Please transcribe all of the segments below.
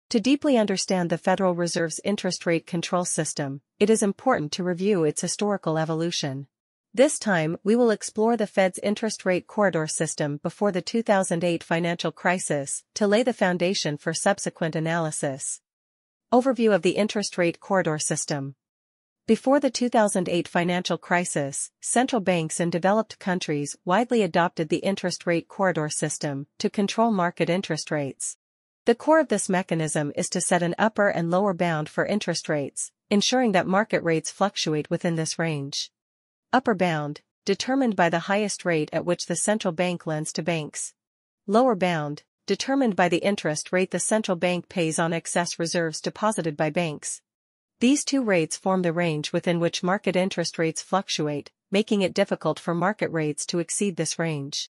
To deeply understand the Federal Reserve's interest rate control system, it is important to review its historical evolution. This time, we will explore the Fed's interest rate corridor system before the 2008 financial crisis to lay the foundation for subsequent analysis. Overview of the interest rate corridor system. Before the 2008 financial crisis, central banks in developed countries widely adopted the interest rate corridor system to control market interest rates. The core of this mechanism is to set an upper and lower bound for interest rates, ensuring that market rates fluctuate within this range. Upper bound, determined by the highest rate at which the central bank lends to banks. Lower bound, determined by the interest rate the central bank pays on excess reserves deposited by banks. These two rates form the range within which market interest rates fluctuate, making it difficult for market rates to exceed this range.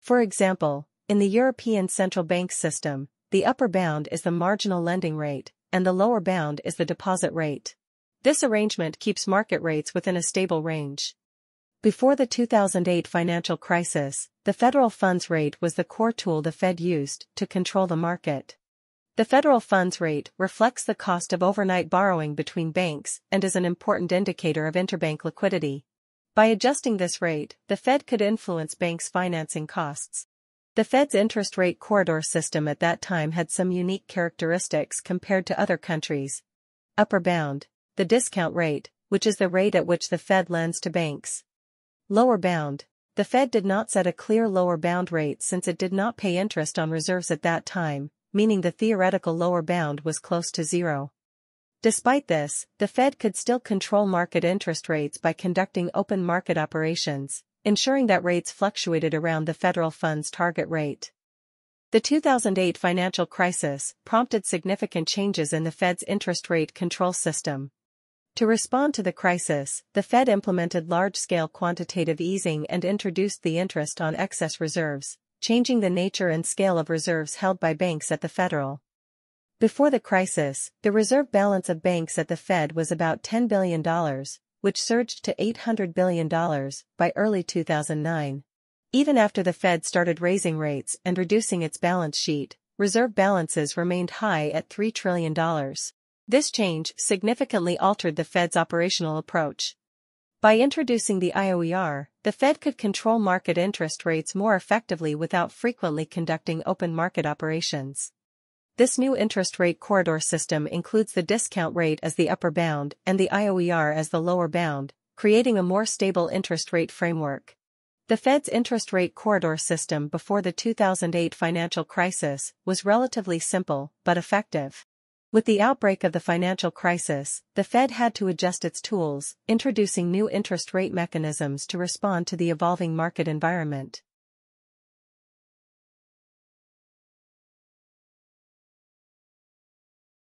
For example, in the European Central Bank system, the upper bound is the marginal lending rate, and the lower bound is the deposit rate. This arrangement keeps market rates within a stable range. Before the 2008 financial crisis, the federal funds rate was the core tool the Fed used to control the market. The federal funds rate reflects the cost of overnight borrowing between banks and is an important indicator of interbank liquidity. By adjusting this rate, the Fed could influence banks' financing costs. The Fed's interest rate corridor system at that time had some unique characteristics compared to other countries. Upper bound, the discount rate, which is the rate at which the Fed lends to banks. Lower bound, the Fed did not set a clear lower bound rate since it did not pay interest on reserves at that time, meaning the theoretical lower bound was close to zero. Despite this, the Fed could still control market interest rates by conducting open market operations, ensuring that rates fluctuated around the federal funds target rate. The 2008 financial crisis prompted significant changes in the Fed's interest rate control system. To respond to the crisis, the Fed implemented large-scale quantitative easing and introduced the interest on excess reserves, changing the nature and scale of reserves held by banks at the Federal. Before the crisis, the reserve balance of banks at the Fed was about $10 billion, which surged to $800 billion by early 2009. Even after the Fed started raising rates and reducing its balance sheet, reserve balances remained high at $3 trillion. This change significantly altered the Fed's operational approach. By introducing the IOER, the Fed could control market interest rates more effectively without frequently conducting open market operations. This new interest rate corridor system includes the discount rate as the upper bound and the IOER as the lower bound, creating a more stable interest rate framework. The Fed's interest rate corridor system before the 2008 financial crisis was relatively simple but effective. With the outbreak of the financial crisis, the Fed had to adjust its tools, introducing new interest rate mechanisms to respond to the evolving market environment.